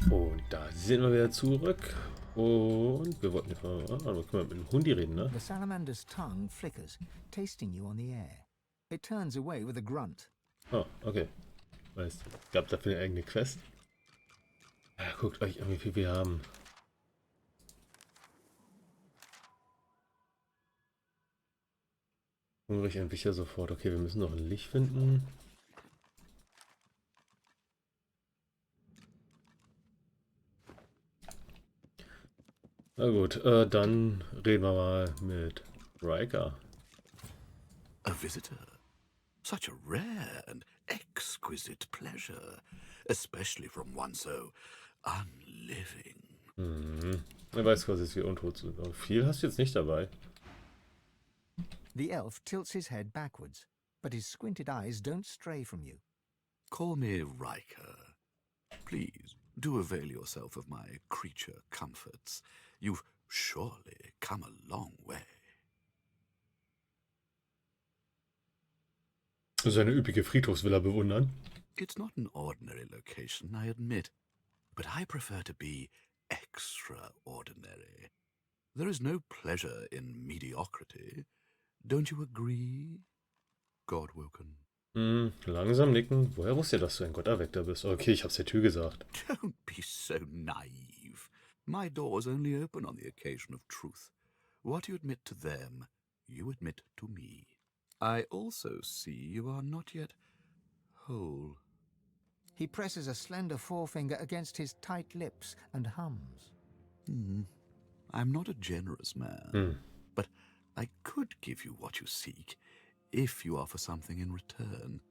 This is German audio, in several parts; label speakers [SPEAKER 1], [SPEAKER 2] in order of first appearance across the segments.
[SPEAKER 1] Und da sind wir wieder zurück. Und wir wollten wir können mit dem Hundi reden, ne?
[SPEAKER 2] The salamander's tongue flickers, tasting you on the air. It turns away with a grunt.
[SPEAKER 1] Oh, okay. Weißt du, gab dafür eine eigene Quest? Ja, guckt euch an, wie viel wir haben. Hungrig entwich ja sofort. Okay, wir müssen noch ein Licht finden. Na gut, dann reden wir mal mit Ryker.
[SPEAKER 3] A visitor. Such a rare and exquisite pleasure, especially from one so unliving.
[SPEAKER 1] Er weiß quasi, dass wir untot sind. Aber viel hast du jetzt nicht dabei.
[SPEAKER 2] The elf tilts his head backwards, but his squinted eyes don't stray from you.
[SPEAKER 3] Call me Ryker. Please, do avail yourself of my creature comforts. You've surely come a long way.
[SPEAKER 1] Seine üppige Friedhofsvilla bewundern.
[SPEAKER 3] It's not an ordinary location, I admit, but I prefer to be extraordinary. There is no pleasure in mediocrity. Don't you agree, Godwoken?
[SPEAKER 1] Langsam nicken. Woher wusste er, dass du ein Gotterweckter bist? Okay, ich hab's der Tür gesagt.
[SPEAKER 3] Don't be so naive. My doors only open on the occasion of truth. What you admit to them, you admit to me. I also see you are not yet whole.
[SPEAKER 2] He presses a slender forefinger against his tight lips and hums.
[SPEAKER 3] I'm not a generous man, but I could give you what you seek if you offer something in return.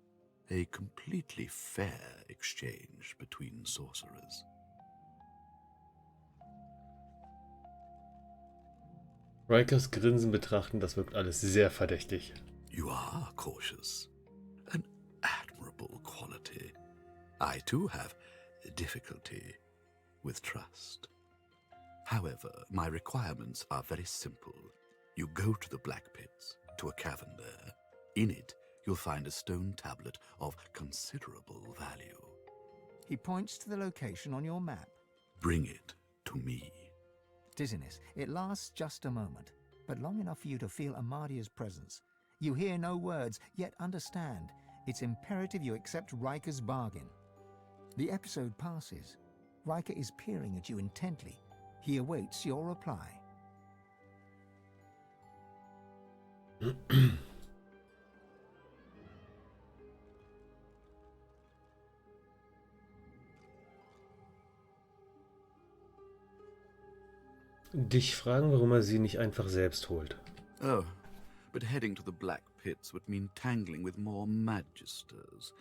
[SPEAKER 3] A completely fair exchange between sorcerers.
[SPEAKER 1] Rykers Grinsen betrachten, das wirkt alles sehr verdächtig.
[SPEAKER 3] You are cautious. An admirable quality. I too have difficulty with trust. However, my requirements are very simple. You go to the Black Pits, to a cavern there. In it, you'll find a stone tablet of considerable value.
[SPEAKER 2] He points to the location on your map.
[SPEAKER 3] Bring it to me.
[SPEAKER 2] Dizziness. It lasts just a moment, but long enough for you to feel Amadia's presence. You hear no words, yet understand. It's imperative you accept Ryker's bargain. The episode passes. Ryker is peering at you intently. He awaits your reply.
[SPEAKER 1] Dich fragen, warum er sie nicht einfach selbst holt.
[SPEAKER 3] Oh, but heading to the Black Pits would mean tangling with more magisters,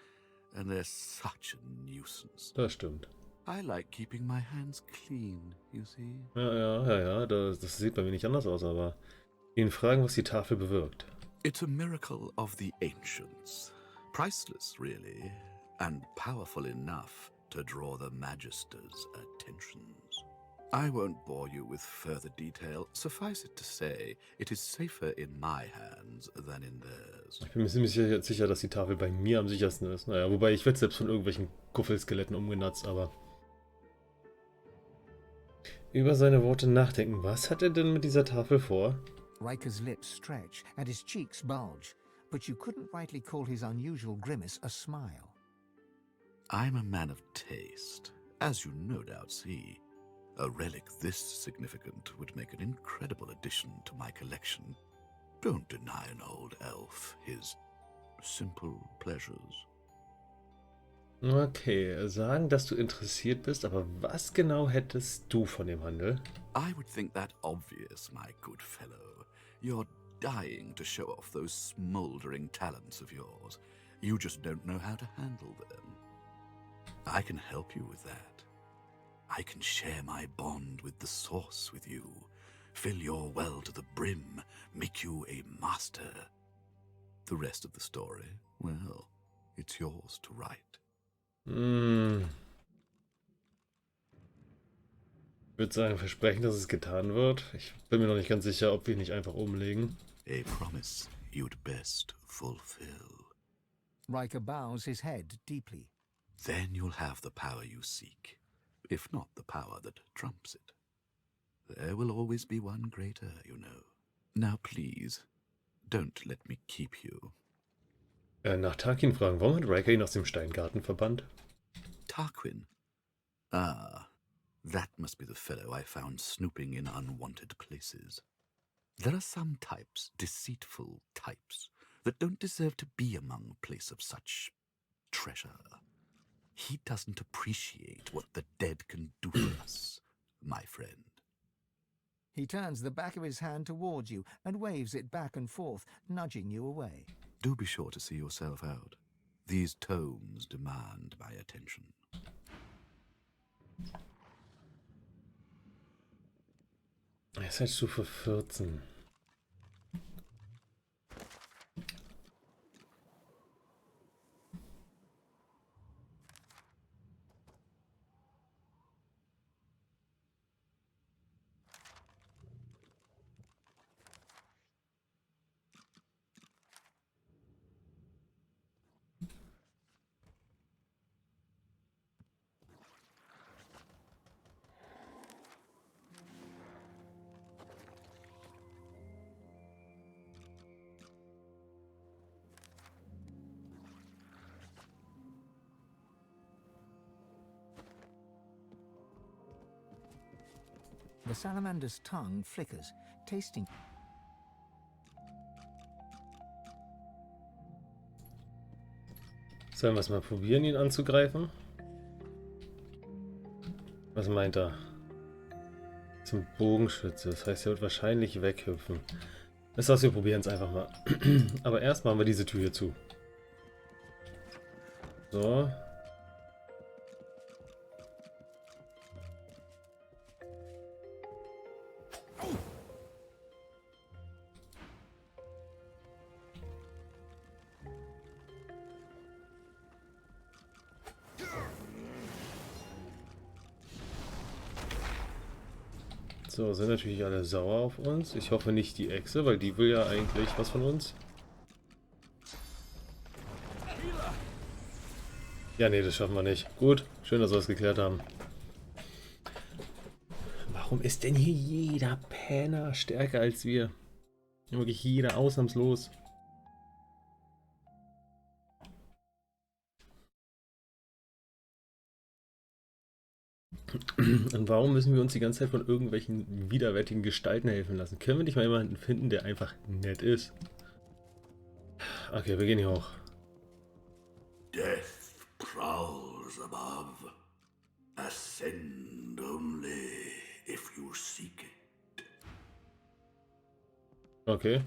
[SPEAKER 3] and they're such a nuisance.
[SPEAKER 1] Das stimmt.
[SPEAKER 3] I like keeping my hands clean, you see.
[SPEAKER 1] Ja, das sieht bei mir nicht anders aus, aber ihn fragen, was die Tafel bewirkt.
[SPEAKER 3] It's a miracle of the ancients. Priceless, really, and powerful enough to draw the magisters' attentions. I won't bore you with further detail. Suffice it to say, it is safer in my hands than in theirs.
[SPEAKER 1] Ich bin mir ziemlich sicher, dass die Tafel bei mir am sichersten ist. Naja, wobei ich werde selbst von irgendwelchen Kuffelskeletten umgenatzt, aber... Über seine Worte nachdenken. Was hat er denn mit dieser Tafel vor?
[SPEAKER 2] Ryker's lips stretch and his cheeks bulge, but you couldn't rightly call his unusual grimace a smile.
[SPEAKER 3] I'm a man of taste, as you no doubt see. A relic this significant would make an incredible addition to my collection. Don't deny an old elf his simple pleasures.
[SPEAKER 1] Okay, sagen, dass du interessiert bist, aber was genau hättest du von dem Handel?
[SPEAKER 3] I would think that obvious, my good fellow. You're dying to show off those smoldering talents of yours. You just don't know how to handle them. I can help you with that. I can share my bond with the source with you, fill your well to the brim, make you a master. The rest of the story, well, it's yours to write.
[SPEAKER 1] Ich würde sagen, versprechen, dass es getan wird. Ich bin mir noch nicht ganz sicher, ob wir nicht einfach umlegen.
[SPEAKER 3] A promise you'd best fulfill.
[SPEAKER 2] Ryker bows his head deeply.
[SPEAKER 3] Then you'll have the power you seek. if not the power that trumps it. There will always be one greater, you know. Now please, don't let me keep you.
[SPEAKER 1] Nach Tarkin fragen, warum hat Ryker ihn aus dem Steingarten verbannt?
[SPEAKER 3] Tarquin? Ah, that must be the fellow I found snooping in unwanted places. There are some types, deceitful types, that don't deserve to be among a place of such treasure. He doesn't appreciate what the dead can do for us, my friend.
[SPEAKER 2] He turns the back of his hand towards you and waves it back and forth, nudging you away.
[SPEAKER 3] Do be sure to see yourself out. These tomes demand my attention.
[SPEAKER 1] Er ist halt Stufe 14.
[SPEAKER 2] The salamander's tongue flickers, tasting.
[SPEAKER 1] Sollen wir es mal probieren, ihn anzugreifen? Was meint er? Zum Bogenschütze. Das heißt, er wird wahrscheinlich weghüpfen. Das heißt, wir probieren es einfach mal. Aber erst machen wir diese Tür hier zu. So. So, sind natürlich alle sauer auf uns. Ich hoffe nicht die Echse, weil die will ja eigentlich was von uns. Ja, nee, das schaffen wir nicht. Gut, schön, dass wir es geklärt haben. Warum ist denn hier jeder Penner stärker als wir? Wirklich jeder, ausnahmslos. Und warum müssen wir uns die ganze Zeit von irgendwelchen widerwärtigen Gestalten helfen lassen? Können wir nicht mal jemanden finden, der einfach nett ist? Okay, wir gehen hier hoch.
[SPEAKER 3] Death prowls above. Ascend only if you seek it.
[SPEAKER 1] Okay.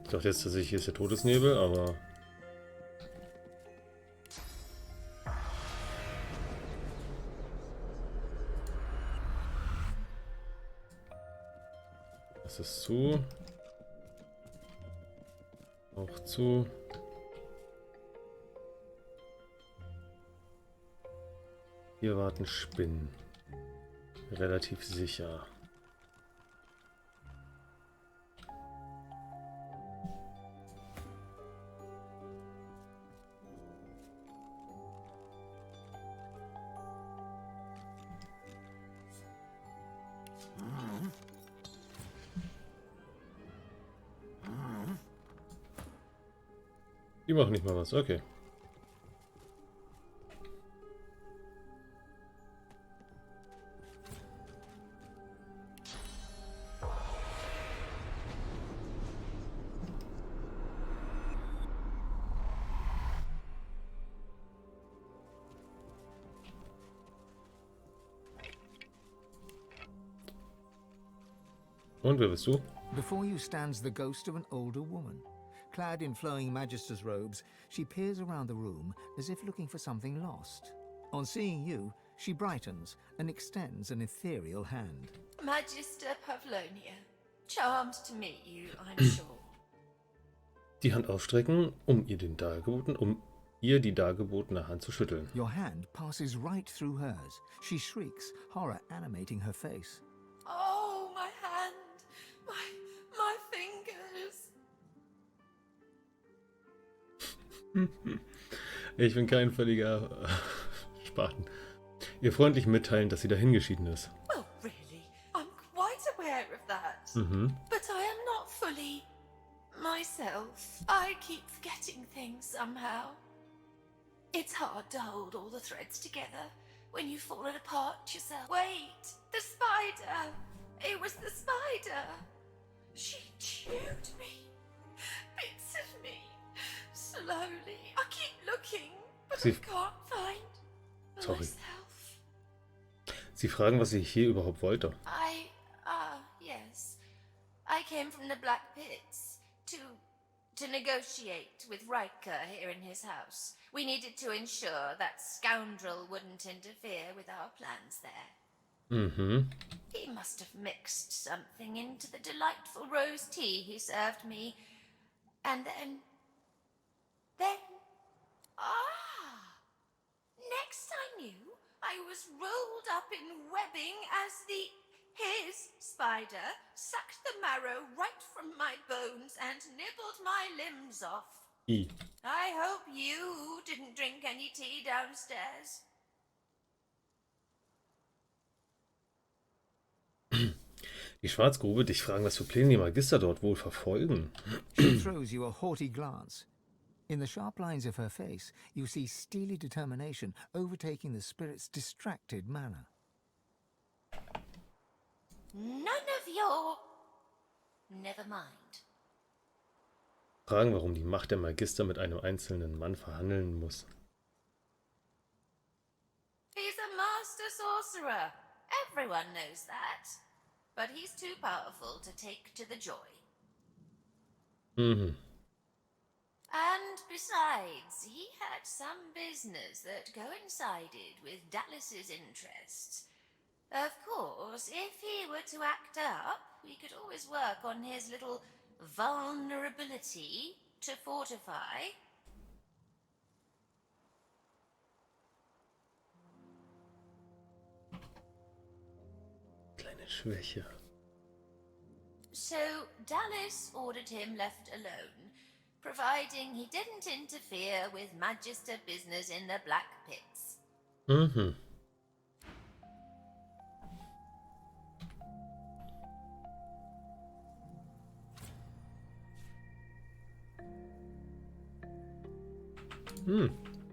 [SPEAKER 1] Ich dachte jetzt tatsächlich, hier ist der Todesnebel, aber... Das ist zu. Auch zu. Hier warten Spinnen. Relativ sicher. Die machen nicht mal was, okay. Und wer bist du?
[SPEAKER 2] Before you stands the ghost of an older woman. Clad in flowing magister's robes, she peers around the room as if looking for something lost. On seeing you, she brightens and extends an ethereal hand.
[SPEAKER 4] Magister Pavlonia, charmed to meet you, I'm sure.
[SPEAKER 1] Die Hand ausstrecken, um ihr die dargebotene Hand zu schütteln.
[SPEAKER 2] Your hand passes right through hers. She shrieks, horror animating her face.
[SPEAKER 4] Oh, my
[SPEAKER 1] Ich bin kein völliger Spaten. Ihr freundlich mitteilen, dass sie dahingeschieden ist.
[SPEAKER 4] Well, really, I'm quite aware of that.
[SPEAKER 1] Mhm.
[SPEAKER 4] But I am not fully myself. I keep forgetting things somehow. It's hard to hold all the threads together when you've fallen apart yourself. Wait, the spider! It was the spider! She chewed me. Bits of me. Slowly. I keep looking, but I can't find myself.
[SPEAKER 1] Sie fragen, was ich hier überhaupt wollte.
[SPEAKER 4] Yes. I came from the Black Pits to negotiate with Ryker here in his house. We needed to ensure that scoundrel wouldn't interfere with our plans there.
[SPEAKER 1] Mhm.
[SPEAKER 4] He must have mixed something into the delightful rose tea he served me. And then... Next I knew, I was rolled up in webbing as his spider sucked the marrow right from my bones and nibbled my limbs off. I hope you didn't drink any tea downstairs.
[SPEAKER 1] Die Schwarzgrube, dich fragen, was für Pläne die Magister dort wohl verfolgen.
[SPEAKER 2] She throws you a haughty glance. In the sharp lines of her face, you see steely determination overtaking the spirit's distracted manner.
[SPEAKER 4] None of your... Never mind.
[SPEAKER 1] Fragen, warum die Macht der Magister mit einem einzelnen Mann verhandeln muss.
[SPEAKER 4] He's a master sorcerer. Everyone knows that. But he's too powerful to take to the joy.
[SPEAKER 1] Mhm.
[SPEAKER 4] And besides, he had some business that coincided with Dallas's interests. Of course, if he were to act up, we could always work on his little vulnerability to fortify.
[SPEAKER 1] Kleine Schwäche.
[SPEAKER 4] So Dallas ordered him left alone, providing he didn't interfere with Magister business in the Black Pits.
[SPEAKER 1] Mhm.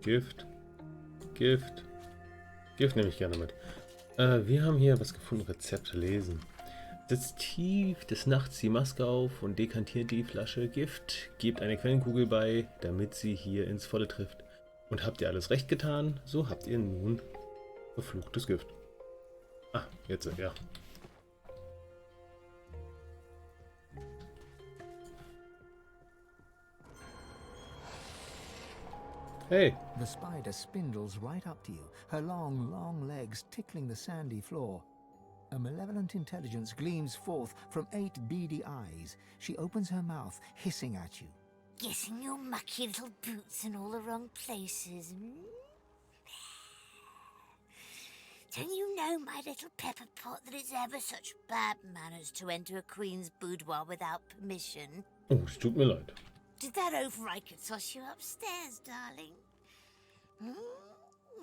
[SPEAKER 1] Gift. Gift. Gift nehme ich gerne mit. Wir haben hier was gefunden. Rezepte lesen. Setzt tief des Nachts die Maske auf und dekantiert die Flasche Gift. Gebt eine Quellenkugel bei, damit sie hier ins Volle trifft. Und habt ihr alles recht getan, so habt ihr nun verfluchtes Gift. Ah, jetzt, ja. Hey.
[SPEAKER 2] The spider spindles right up to you, her long, long legs tickling the sandy floor. A malevolent intelligence gleams forth from 8 beady eyes. She opens her mouth, hissing at you.
[SPEAKER 5] Getting your mucky little boots in all the wrong places. Don't you know, my little pepper pot, that it's ever such bad manners to enter a queen's boudoir without permission?
[SPEAKER 1] Oh, es tut mir leid.
[SPEAKER 5] Did that oaf Ryker toss you upstairs, darling?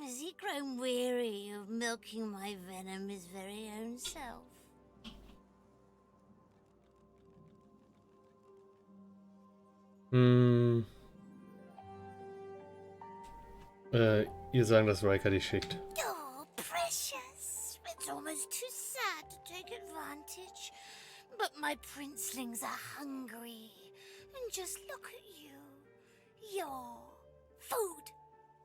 [SPEAKER 5] Has he grown weary of milking my venom his very own self?
[SPEAKER 1] Ihr sagen, dass Ryker dich schickt.
[SPEAKER 5] Oh, precious. It's almost too sad to take advantage. But my princelings are hungry. And just look at you. Your food.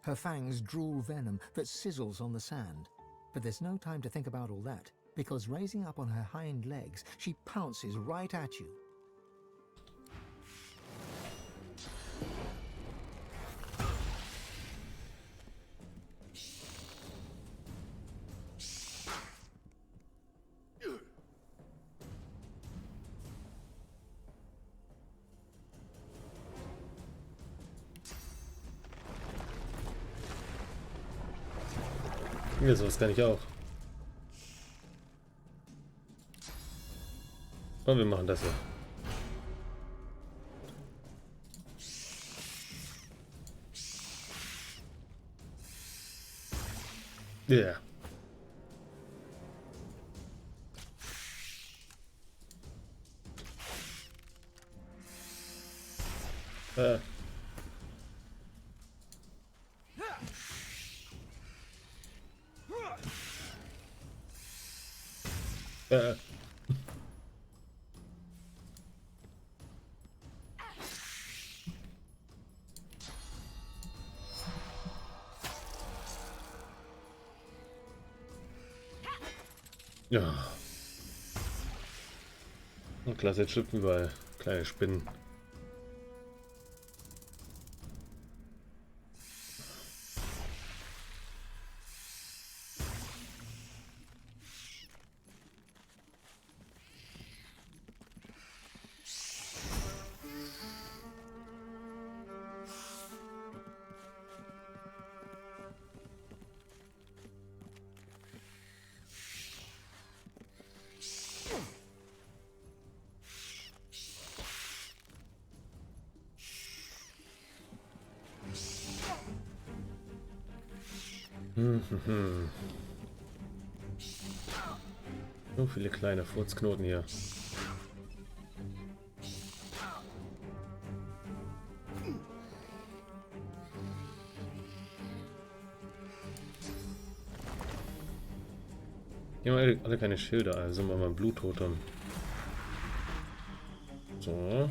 [SPEAKER 2] Her fangs drool venom that sizzles on the sand. But there's no time to think about all that, because raising up on her hind legs, she pounces right at you.
[SPEAKER 1] Ja, sowas kann ich auch. Und wir machen das hier. Ja. Äh. Ja. Und klasse, jetzt schlüpfen überall kleine Spinnen. So viele kleine Furzknoten hier. Die haben alle keine Schilder, also machen wir ein Bluttotem. So.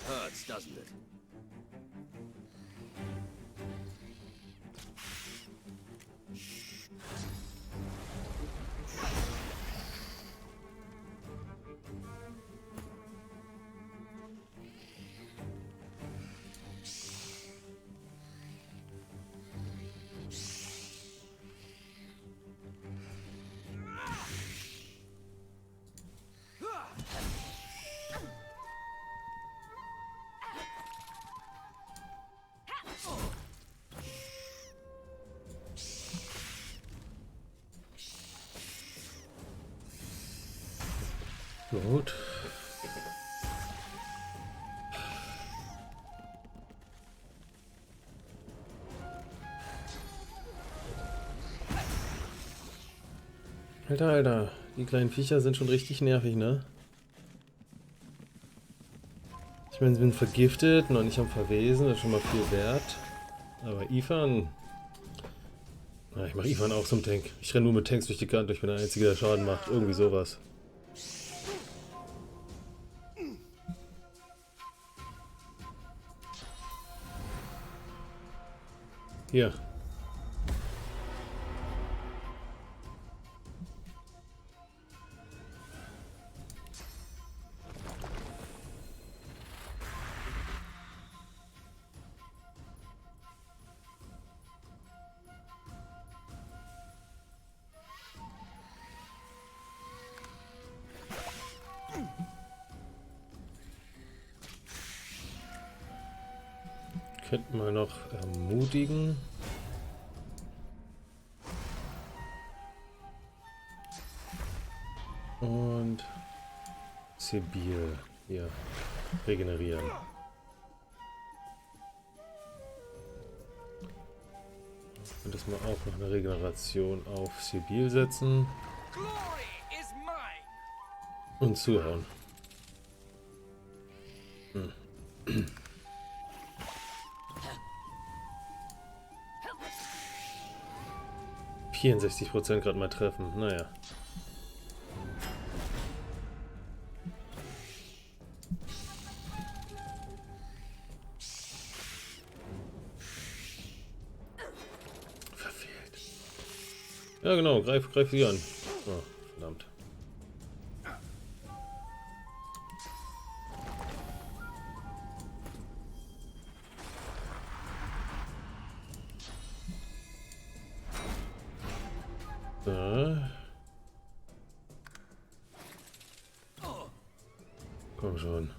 [SPEAKER 6] Hurts, doesn't it?
[SPEAKER 1] Gut. Alter, Alter, die kleinen Viecher sind schon richtig nervig, ne? Ich meine, sie sind vergiftet, noch nicht am Verwesen, das ist schon mal viel wert. Aber Ethan... Na, ich mache Ethan auch zum Tank. Ich renne nur mit Tanks durch die Kante, ich bin der Einzige, der Schaden macht. Irgendwie sowas. Hier. Könnten wir noch ermutigen. Und Sibyl hier regenerieren. Und das mal auch noch eine Regeneration auf Sibyl setzen. Und zuhauen. 64% gerade mal treffen. Naja. Verfehlt. Ja genau, greif sie an. Oh, verdammt. Komm schon.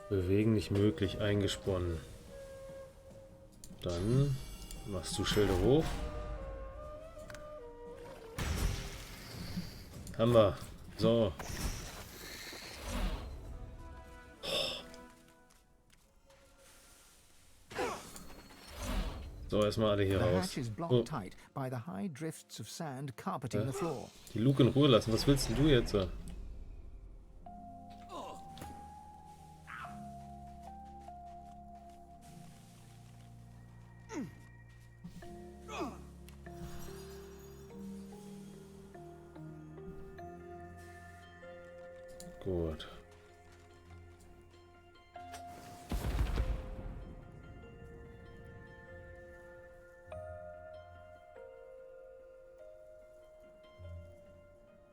[SPEAKER 1] Bewegen nicht möglich, eingesponnen. Dann machst du Schilde hoch. Haben wir. So. So, erstmal alle hier raus. Oh. Die Luke in Ruhe lassen. Was willst denn du jetzt? Gut.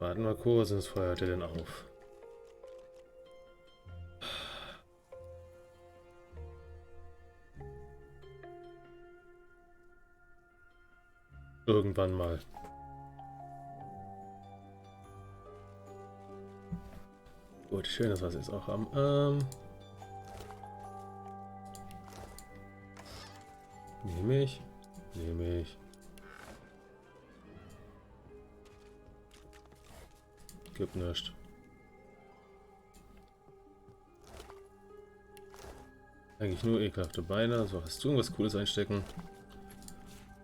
[SPEAKER 1] Warten wir kurz, sonst feuert er denn auf. Irgendwann mal. Gut, schön, dass wir es jetzt auch haben. Nehme ich. Nehme ich. Gibt nichts. Eigentlich nur ekelhafte Beine. So, hast du irgendwas Cooles einstecken?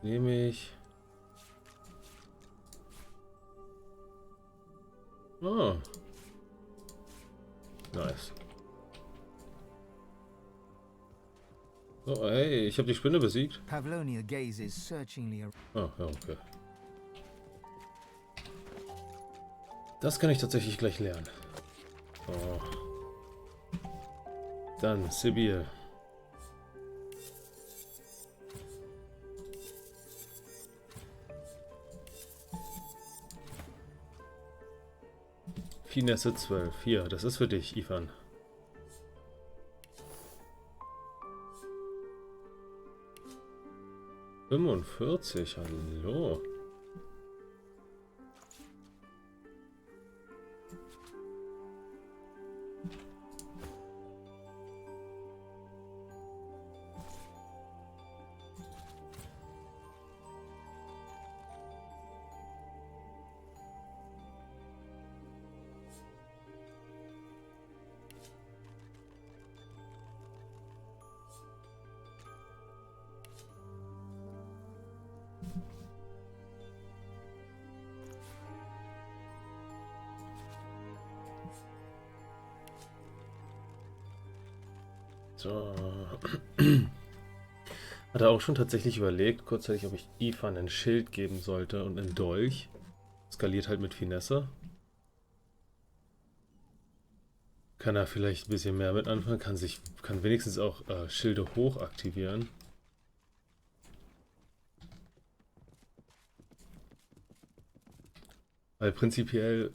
[SPEAKER 1] Nehme ich. Oh. Nice. Oh, hey, ich habe die Spinne besiegt. Oh, ja, okay. Das kann ich tatsächlich gleich lernen. Oh. Dann Sibyl. Finesse 12. Hier, das ist für dich, Ivan. »45, hallo. So. Hat er auch schon tatsächlich überlegt, kurzzeitig, ob ich Ivan ein Schild geben sollte und einen Dolch. Skaliert halt mit Finesse. Kann er vielleicht ein bisschen mehr mit anfangen, kann wenigstens auch Schilde hoch aktivieren. Weil prinzipiell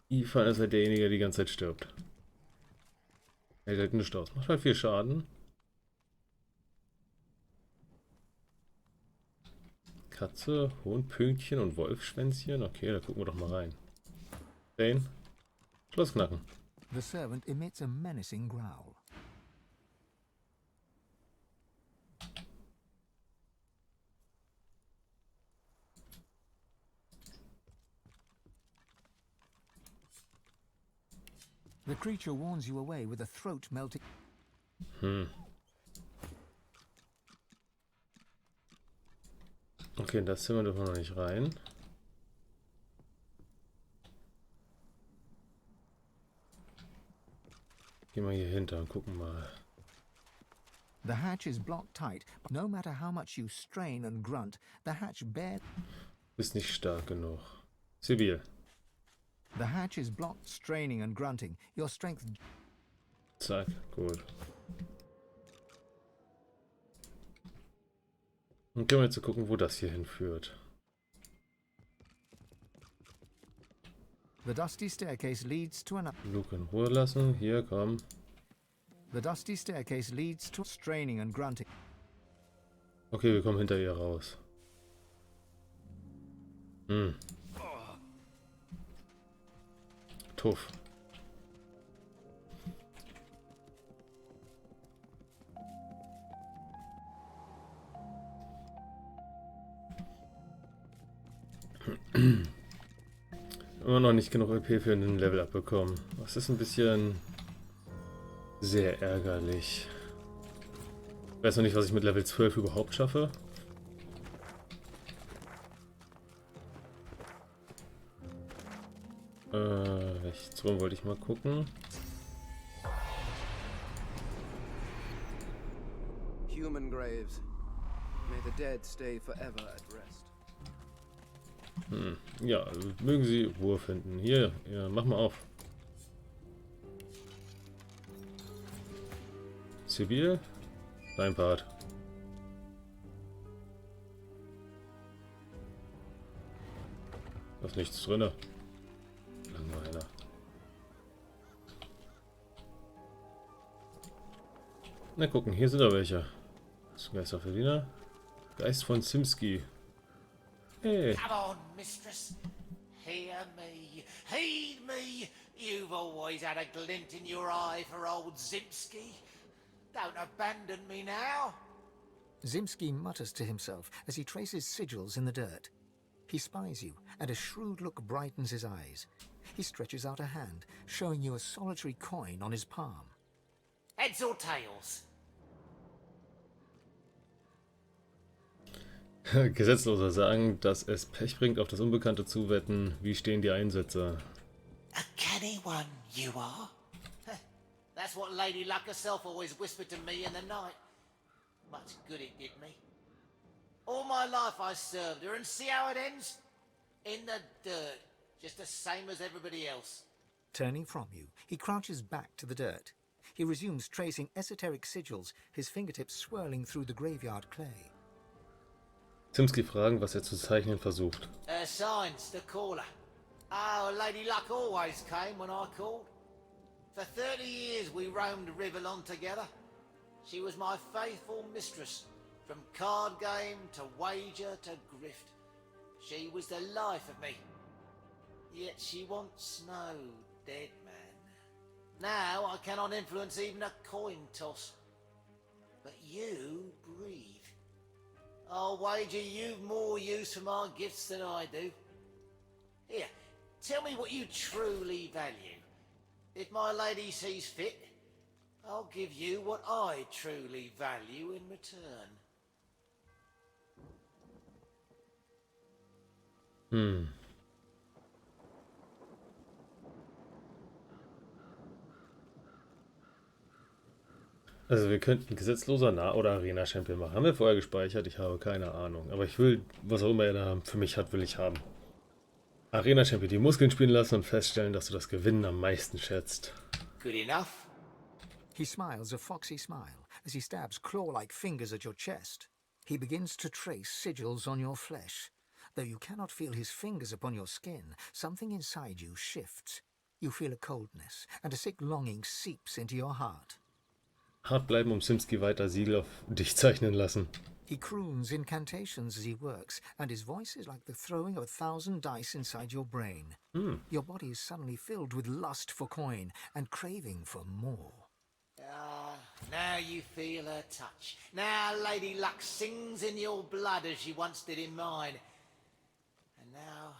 [SPEAKER 1] Ivan ist halt derjenige, der die ganze Zeit stirbt. Hält halt nichts aus. Macht halt viel Schaden. Katze, Hohnpünktchen und Wolfschwänzchen. Okay, da gucken wir doch mal rein. Dane. Schloss knacken.
[SPEAKER 2] The servant emits a menacing growl. The creature warns you away with a throat melting.
[SPEAKER 1] Okay, in das Zimmer dürfen wir noch nicht rein. Gehen wir hier hinter und gucken mal.
[SPEAKER 2] The hatch is blocked tight, but no matter how much you strain and grunt, the hatch barely.
[SPEAKER 1] Ist nicht stark genug. Sibyl.
[SPEAKER 2] The hatch is blocked, straining and grunting. Your strength.
[SPEAKER 1] Zack, gut. Und können wir jetzt gucken, wo das hier hinführt.
[SPEAKER 2] The dusty staircase leads to an.
[SPEAKER 1] Luke in Ruhe lassen. Hier, komm.
[SPEAKER 2] The dusty staircase leads to straining and grunting.
[SPEAKER 1] Okay, wir kommen hinter ihr raus. Hm. Tuff. Immer noch nicht genug EP für einen Level abbekommen. Das ist ein bisschen sehr ärgerlich. Ich weiß noch nicht, was ich mit Level 12 überhaupt schaffe. Rechts rum wollte ich mal gucken.
[SPEAKER 6] Human graves. May the dead stay forever at rest.
[SPEAKER 1] Ja, mögen Sie Ruhe finden. Hier, ja, mach mal auf. Zivil? Dein Part. Da ist nichts drin. Langweiler. Na gucken, hier sind da welche. Das ist ein Geisterverdiener. Geist von Simski. Hey.
[SPEAKER 7] Come on, mistress. Hear me. Heed me. You've always had a glint in your eye for old Zimski. Don't abandon me now.
[SPEAKER 2] Zimski mutters to himself as he traces sigils in the dirt. He spies you, and a shrewd look brightens his eyes. He stretches out a hand, showing you a solitary coin on his palm.
[SPEAKER 7] Heads or tails?
[SPEAKER 1] Gesetzloser sagen, dass es Pech bringt, auf das Unbekannte zu wetten. Wie stehen die Einsätze?
[SPEAKER 7] A canny one, you are. That's what Lady Luck herself always whispered to me in the night. Much good it did me. All my life I served her, and see how it ends? In the dirt, just the same as everybody else.
[SPEAKER 2] Turning from you, he crouches back to the dirt. He resumes tracing esoteric sigils, his fingertips swirling through the graveyard clay.
[SPEAKER 1] Simski fragen, was zu zeichnen versucht.
[SPEAKER 7] Signs, the caller. Oh, Lady Luck always came when I called. For 30 years we roamed Riverlon together. She was my faithful mistress, from card game to wager to grift. She was the life of me. Yet she wants no dead man. Now I cannot influence even a coin toss. But you breathe. I'll wager you've more use for my gifts than I do. Here, tell me what you truly value. If my lady sees fit, I'll give you what I truly value in return.
[SPEAKER 1] Also wir könnten gesetzloser oder Arena-Champion machen. Haben wir vorher gespeichert? Ich habe keine Ahnung. Aber ich will, was auch immer er da für mich hat, will ich haben. Arena-Champion, die Muskeln spielen lassen und feststellen, dass du das Gewinnen am meisten schätzt.
[SPEAKER 7] Good enough.
[SPEAKER 2] He smiles a foxy smile as he stabs claw-like fingers at your chest. He begins to trace sigils on your flesh. Though you cannot feel his fingers upon your skin, something inside you shifts. You feel a coldness, and a sick longing seeps into your heart.
[SPEAKER 1] Hart bleiben, Simski weiter Siegel auf dich zeichnen lassen.
[SPEAKER 2] He croons incantations as he works, and his voice is like the throwing of 1,000 dice inside your brain. Your body is suddenly filled with lust for coin and craving for more.
[SPEAKER 7] Ah, now you feel her touch. Now Lady Luck sings in your blood as she once did in mine. And now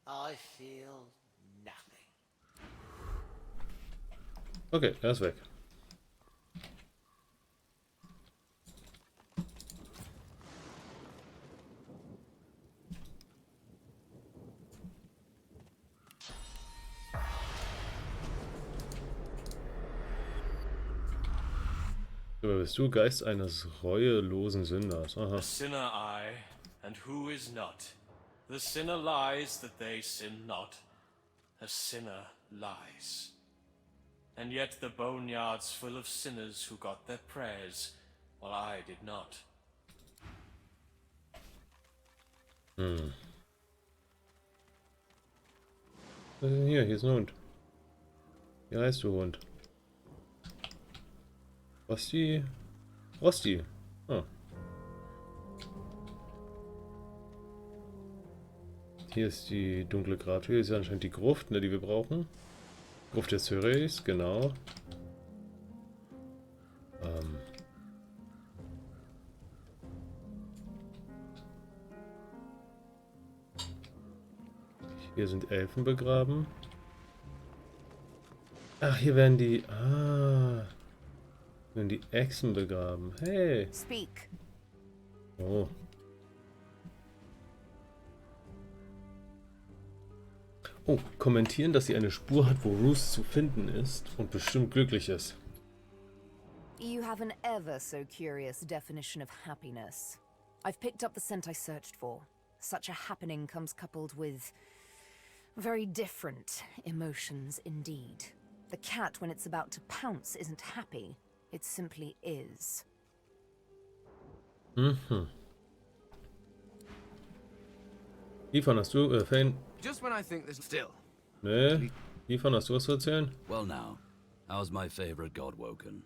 [SPEAKER 7] I feel nothing.
[SPEAKER 1] Okay, er ist weg. Wer bist du? Geist eines reuelosen Sünders. Aha.
[SPEAKER 8] A sinner I, and who is not? The sinner lies that they sin not. A sinner lies. And yet the boneyard's full of sinners who got their prayers, while I did not.
[SPEAKER 1] Was ist denn hier? Hier ist ein Hund. Wie heißt du, Hund? Rosti? Rosti. Ah. Hier ist die dunkle Grabtür. Hier ist anscheinend die Gruft, ne, die wir brauchen. Gruft des Hyres, genau. Hier sind Elfen begraben. Ach, hier werden die... werden die Echsen begraben. Hey!
[SPEAKER 9] Speak.
[SPEAKER 1] Oh. Oh, kommentieren, dass sie eine Spur hat, wo Roos zu finden ist und bestimmt glücklich ist.
[SPEAKER 9] You have an ever so curious definition of happiness. I've picked up the scent I searched for. Such a happening comes coupled with very different emotions indeed. The cat, when it's about to pounce, isn't happy. It simply is.
[SPEAKER 1] Mhm. Ivan, hast du, Fane?
[SPEAKER 6] Just when I think this still.
[SPEAKER 1] Nee. Ivan, hast du was zu erzählen?
[SPEAKER 3] Well now, how's my favorite god woken?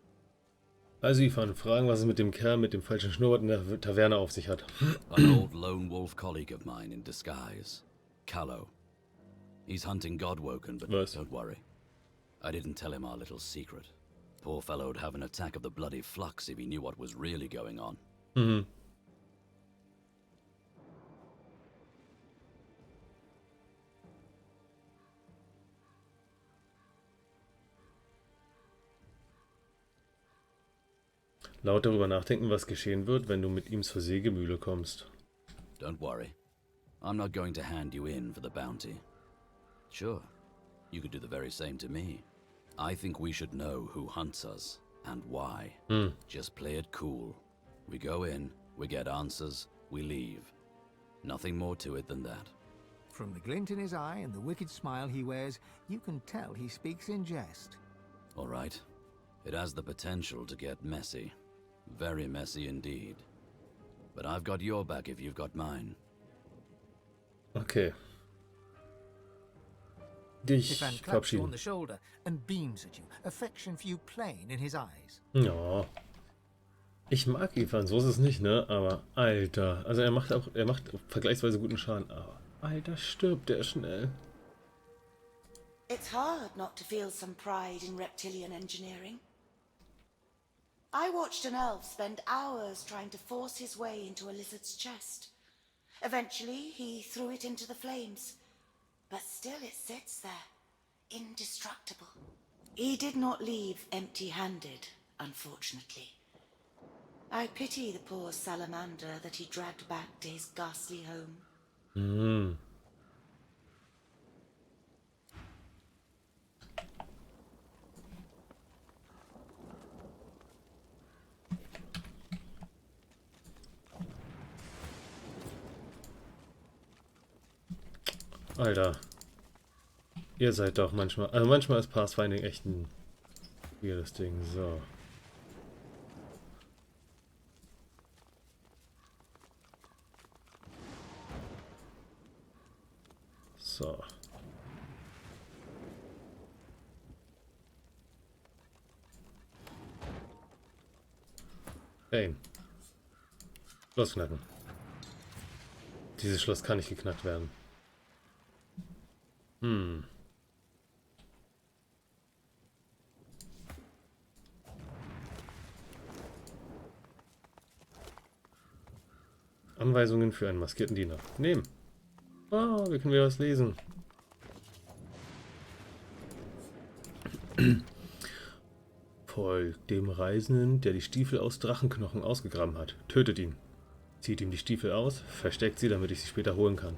[SPEAKER 1] Also Ivan, fragen, was es mit dem Kerl mit dem falschen Schnurrbart in der Taverne auf sich hat.
[SPEAKER 3] An old lone wolf colleague of mine in disguise. Callow. He's hunting Godwoken, but
[SPEAKER 1] Was?
[SPEAKER 3] don't worry. I didn't tell him our little secret. Poor fellow'd have an attack of the bloody flux if he knew what was really going on.
[SPEAKER 1] Mhm. Laut darüber nachdenken, was geschehen wird, wenn du mit ihm zur Sägemühle kommst.
[SPEAKER 3] Don't worry. I'm not going to hand you in for the bounty. Sure, you could do the very same to me. I think we should know who hunts us and why. Just play it cool. We go in, we get answers, we leave. Nothing more to it than that.
[SPEAKER 2] From the glint in his eye and the wicked smile he wears, you can tell he speaks in jest.
[SPEAKER 3] All right. It has the potential to get messy. Very messy indeed. But I've got your back if you've got mine.
[SPEAKER 1] Okay. Dich
[SPEAKER 2] Stefan claps you
[SPEAKER 1] verabschieden.
[SPEAKER 2] on the shoulder and beams at you, affection for you plain in his eyes.
[SPEAKER 1] Ja. Ich mag Ivan, so ist es nicht, ne? Aber Alter, also er macht vergleichsweise guten Schaden. Aber Alter, stirbt der schnell.
[SPEAKER 4] It's hard not to feel some pride in reptilian engineering. I watched an elf spend hours trying to force his way into a lizard's chest. Eventually, he threw it into the flames. But still it sits there, indestructible. He did not leave empty-handed, unfortunately. I pity the poor salamander that he dragged back to his ghastly home.
[SPEAKER 1] Hm. Alter. Ihr seid doch manchmal... Also manchmal ist Pathfinding echt ein weirdes Ding. So. So. Hey. Schloss knacken. Dieses Schloss kann nicht geknackt werden. Hm. Anweisungen für einen maskierten Diener. Nehmen. Ah, wir können wieder was lesen. Folgt dem Reisenden, der die Stiefel aus Drachenknochen ausgegraben hat. Tötet ihn. Zieht ihm die Stiefel aus, versteckt sie, damit ich sie später holen kann.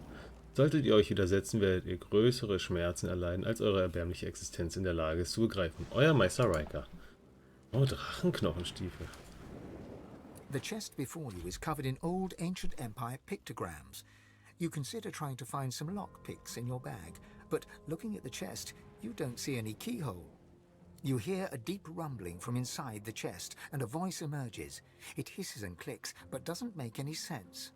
[SPEAKER 1] Solltet ihr euch widersetzen, werdet ihr größere Schmerzen erleiden, als eure erbärmliche Existenz in der Lage ist zu begreifen. Euer Meister Ryker. Oh, Drachenknochenstiefel.
[SPEAKER 2] The chest before you is covered in old ancient empire pictograms. You consider trying to find some lockpicks in your bag, but looking at the chest, you don't see any keyhole. You hear a deep rumbling from inside the chest, and a voice emerges. It hisses and clicks, but doesn't make any sense.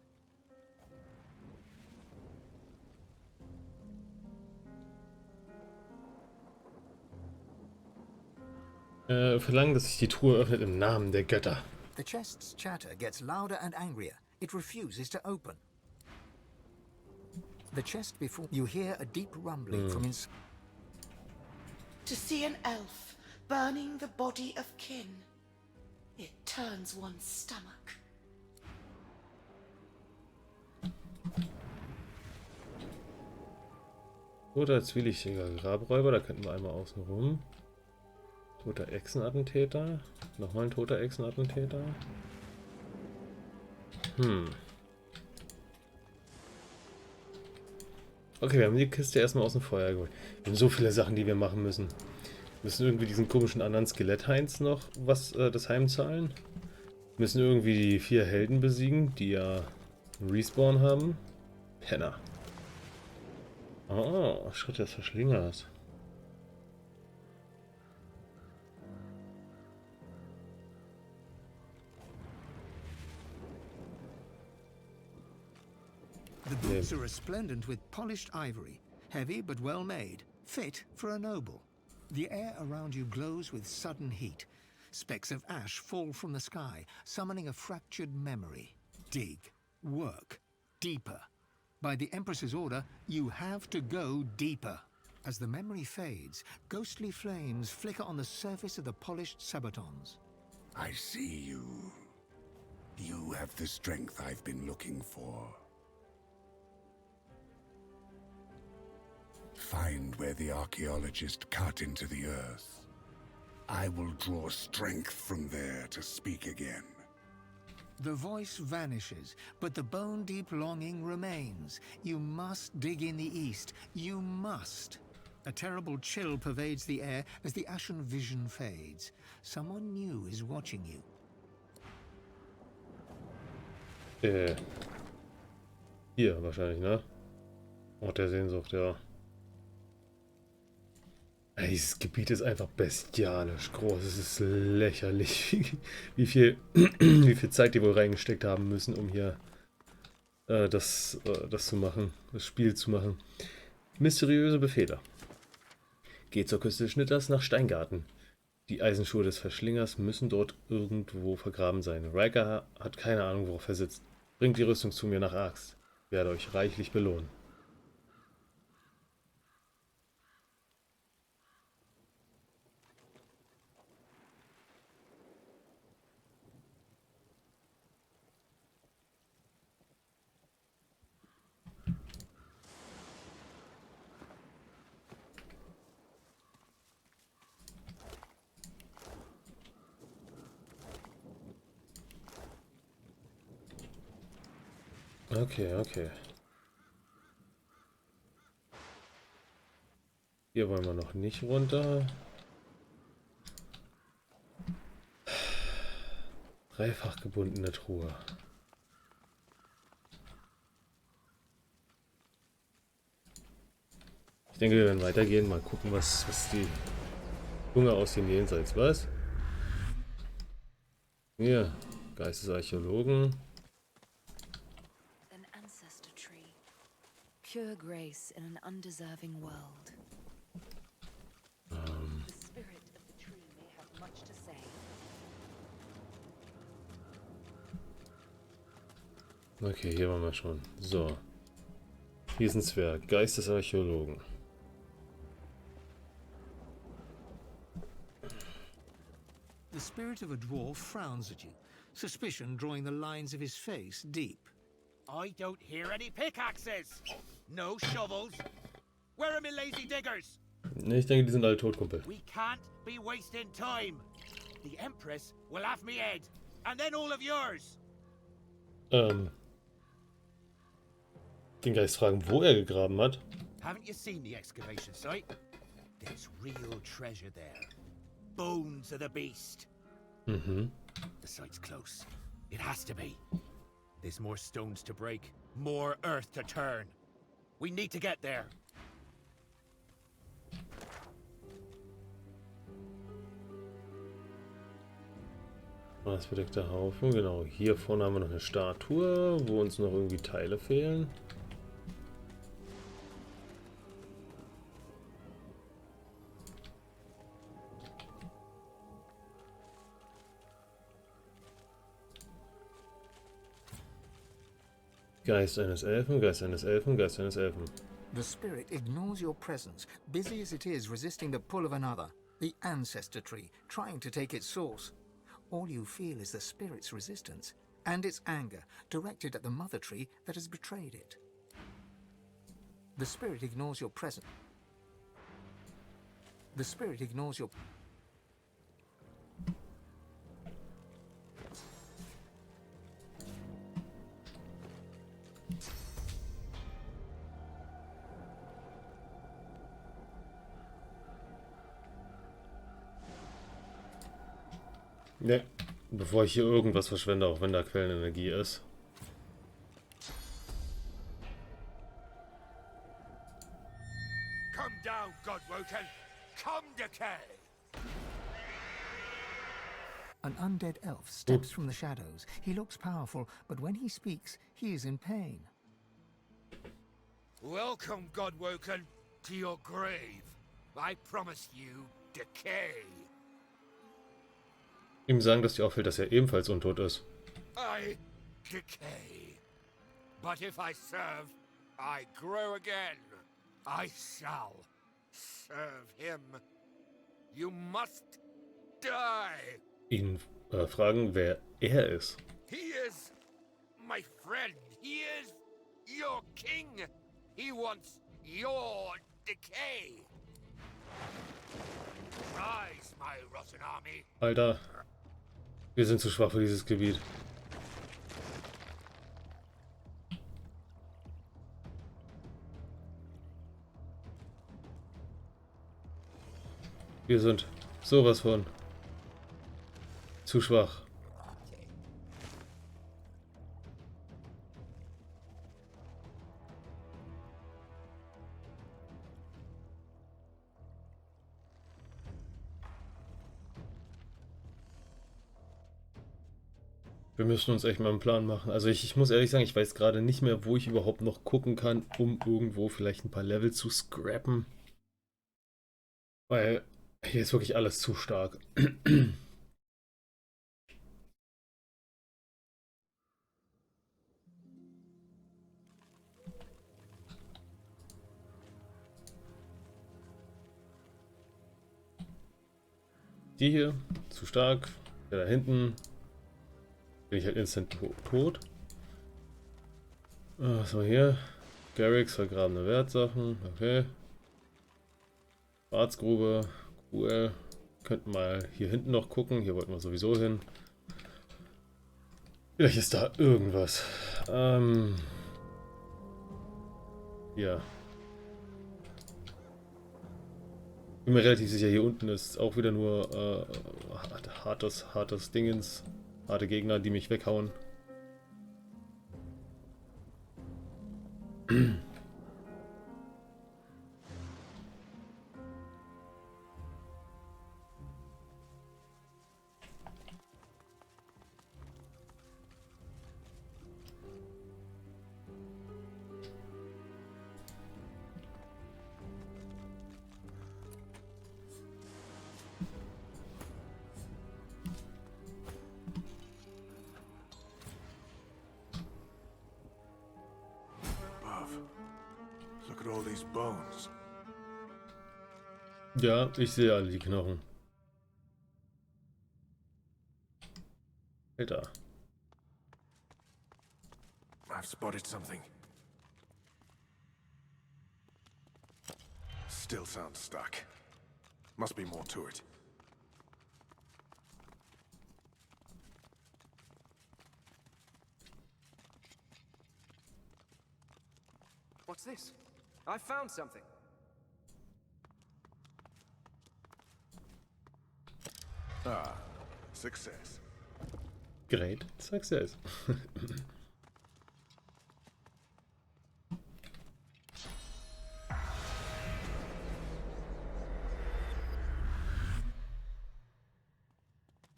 [SPEAKER 1] Verlangen, dass sich die Truhe öffnet im Namen der Götter.
[SPEAKER 2] The chest's chatter gets louder and angrier. It refuses to open. The chest before you hear a deep rumbling from inside.
[SPEAKER 10] To see an elf burning the body of kin, it turns one's stomach.
[SPEAKER 1] Toter zwielichtiger Grabräuber, da könnten wir einmal außen rum. Toter Echsenattentäter. Nochmal ein toter Echsenattentäter. Okay, wir haben die Kiste erstmal aus dem Feuer geholt. Wir haben so viele Sachen, die wir machen müssen. Wir müssen irgendwie diesen komischen anderen Skelett-Heinz noch das heimzahlen. Wir müssen irgendwie die 4 Helden besiegen, die ja einen Respawn haben. Penner. Oh, Schritt des Verschlingers.
[SPEAKER 2] The boots are resplendent with polished ivory, heavy but well made, fit for a noble. The air around you glows with sudden heat. Specks of ash fall from the sky, summoning a fractured memory. Dig, work, deeper. By the Empress's order, you have to go deeper. As the memory fades, ghostly flames flicker on the surface of the polished sabatons.
[SPEAKER 11] I see you. You have the strength I've been looking for. Find where the archaeologist cut into the earth. I will draw strength from there to speak again.
[SPEAKER 2] The voice vanishes, but the bone-deep longing remains. You must dig in the east. You must. A terrible chill pervades the air as the ashen vision fades. Someone new is watching you.
[SPEAKER 1] Hier wahrscheinlich, ne? Ort der Sehnsucht, ja. Ey, dieses Gebiet ist einfach bestialisch groß. Es ist lächerlich, wie viel Zeit die wohl reingesteckt haben müssen, um hier das zu machen, das Spiel zu machen. Mysteriöse Befehle. Geht zur Küste des Schnitters nach Steingarten. Die Eisenschuhe des Verschlingers müssen dort irgendwo vergraben sein. Ryker hat keine Ahnung, worauf er sitzt. Bringt die Rüstung zu mir nach Axt. Ich werde euch reichlich belohnen. Okay. Hier wollen wir noch nicht runter. Dreifach gebundene Truhe. Ich denke, wir werden weitergehen. Mal gucken, was die Junge aus dem Jenseits. Was? Hier, Geistesarchäologen.
[SPEAKER 9] Pure grace in an undeserving world. The spirit of the tree may have much to say.
[SPEAKER 1] Okay, hier waren wir schon. So. Hier ist ein Zwerg. Geistesarchäologen.
[SPEAKER 2] The spirit of a dwarf frowns at you, suspicion drawing the lines of his face deep.
[SPEAKER 12] I don't hear any pickaxes. No shovels. Where are my lazy diggers?
[SPEAKER 1] Ich denke, die sind alle tot, Kumpel.
[SPEAKER 12] We can't be wasting time. The Empress will have me head, and then all of yours.
[SPEAKER 1] Den Geist fragen, wo er gegraben hat.
[SPEAKER 12] Haven't you seen the excavation site? There's real treasure there. Bones of the beast. The site's close. It has to be. There's more stones to break, more earth to turn. We need to get there.
[SPEAKER 1] Maßbedeckter Haufen, genau. Hier vorne haben wir noch eine Statue, wo uns noch irgendwie Teile fehlen. Geist eines Elfen, Geist eines Elfen, Geist eines Elfen.
[SPEAKER 2] The spirit ignores your presence, busy as it is resisting the pull of another, the ancestor tree, trying to take its source. All you feel is the spirit's resistance, and its anger, directed at the mother tree that has betrayed it. The spirit ignores your presence. The spirit ignores your...
[SPEAKER 1] Ne, bevor ich hier irgendwas verschwende, auch wenn da Quellenenergie ist.
[SPEAKER 12] Come down, Godwoken! Come, decay!
[SPEAKER 2] An undead elf steps from the shadows. He looks powerful, but when he speaks, he is in pain.
[SPEAKER 12] Welcome, Godwoken, to your grave. I promise you, decay.
[SPEAKER 1] Ihm sagen, dass dir auffällt, dass er ebenfalls untot ist.
[SPEAKER 12] I decay. But if I serve, I grow again. I shall serve him. You must die.
[SPEAKER 1] Ihn fragen, wer er ist.
[SPEAKER 12] He is my friend. He is your king. He wants your decay. Rise, my rotten army.
[SPEAKER 1] Alter, wir sind zu schwach für dieses Gebiet. Wir sind sowas von zu schwach. Wir müssen uns echt mal einen Plan machen. Also ich muss ehrlich sagen, ich weiß gerade nicht mehr, wo ich überhaupt noch gucken kann, um irgendwo vielleicht ein paar Level zu scrappen. Weil hier ist wirklich alles zu stark. Die hier, zu stark. Der da hinten. Bin ich halt instant tot. Was haben wir hier? Garrix, vergrabene Wertsachen. Okay. Schwarzgrube. Cool. Könnten mal hier hinten noch gucken. Hier wollten wir sowieso hin. Vielleicht ist da irgendwas. Ja. Bin mir relativ sicher, hier unten ist auch wieder nur hartes Dingens. Harte Gegner, die mich weghauen.
[SPEAKER 11] Look at all these bones.
[SPEAKER 1] Ja, ich sehe alle die Knochen. Alter.
[SPEAKER 11] I've spotted something. Still sounds stuck. Must be more to it.
[SPEAKER 6] What's this? I found something.
[SPEAKER 11] Ah, success.
[SPEAKER 1] Great success.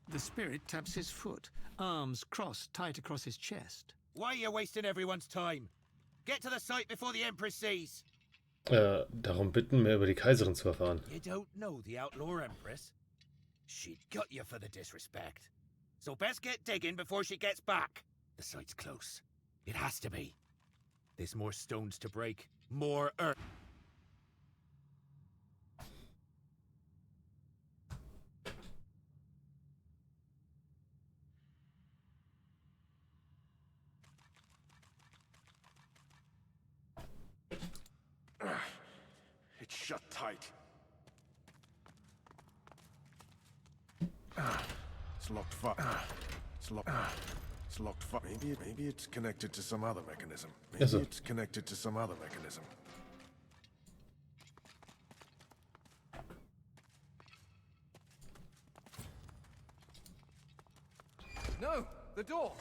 [SPEAKER 2] The spirit taps his foot, arms crossed tight across his chest.
[SPEAKER 12] Why are you wasting everyone's time? Get to the site before the Empress sees.
[SPEAKER 1] Darum bitten, mehr über die Kaiserin zu erfahren.
[SPEAKER 12] You don't know the Outlaw Empress? She'd gut you for the disrespect. So best get digging before she gets back. The site's close. It has to be. There's more stones to break, more earth.
[SPEAKER 13] It's shut tight. It's locked It's locked. It's locked Maybe it's connected to some other mechanism. Maybe it's connected to some other mechanism.
[SPEAKER 6] No! The door!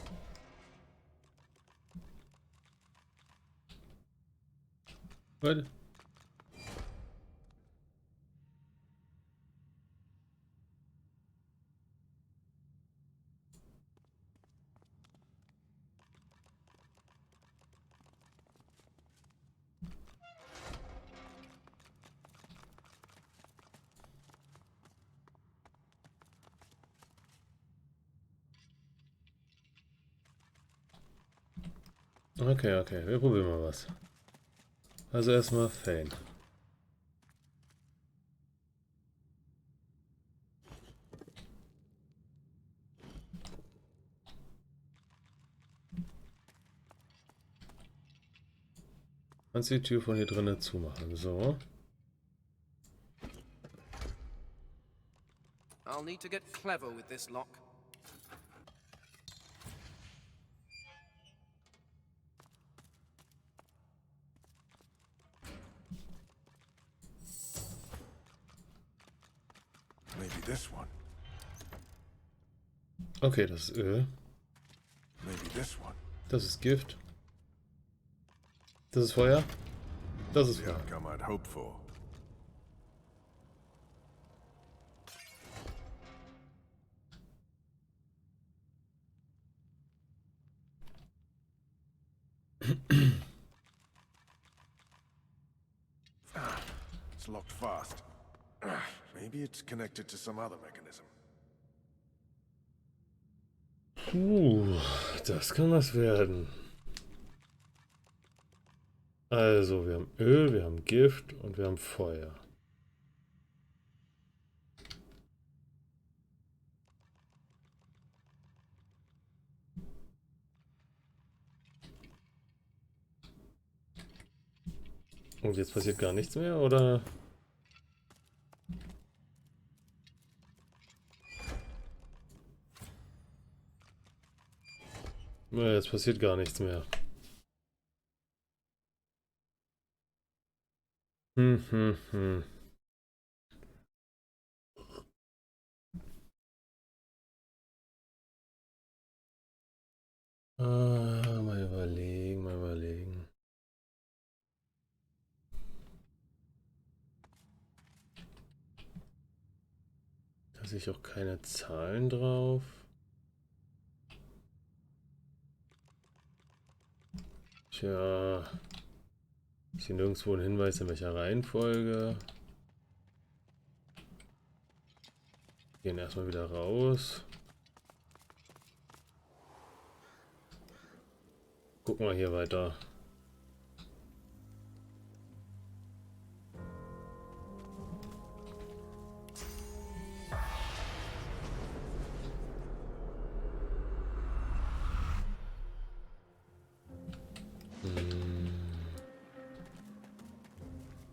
[SPEAKER 1] What? Okay, wir probieren mal was. Also erstmal Fane. Kannst die Tür von hier drinnen zumachen. So.
[SPEAKER 6] I'll need to get clever with this lock.
[SPEAKER 13] Maybe this one.
[SPEAKER 1] Okay, das ist Öl.
[SPEAKER 13] Maybe this one.
[SPEAKER 1] Das ist Gift. Das ist Feuer. Das ist
[SPEAKER 13] The
[SPEAKER 1] Feuer.
[SPEAKER 13] outcome I'd hoped for. It's locked fast. Maybe it's connected to some other mechanism.
[SPEAKER 1] Das kann was werden. Also, wir haben Öl, wir haben Gift und wir haben Feuer. Und jetzt passiert gar nichts mehr, oder? Jetzt passiert gar nichts mehr. Mal überlegen. Da sehe ich auch keine Zahlen drauf. Tja. Ich sehe nirgendwo einen Hinweis, in welcher Reihenfolge. Gehen erstmal wieder raus. Gucken wir hier weiter.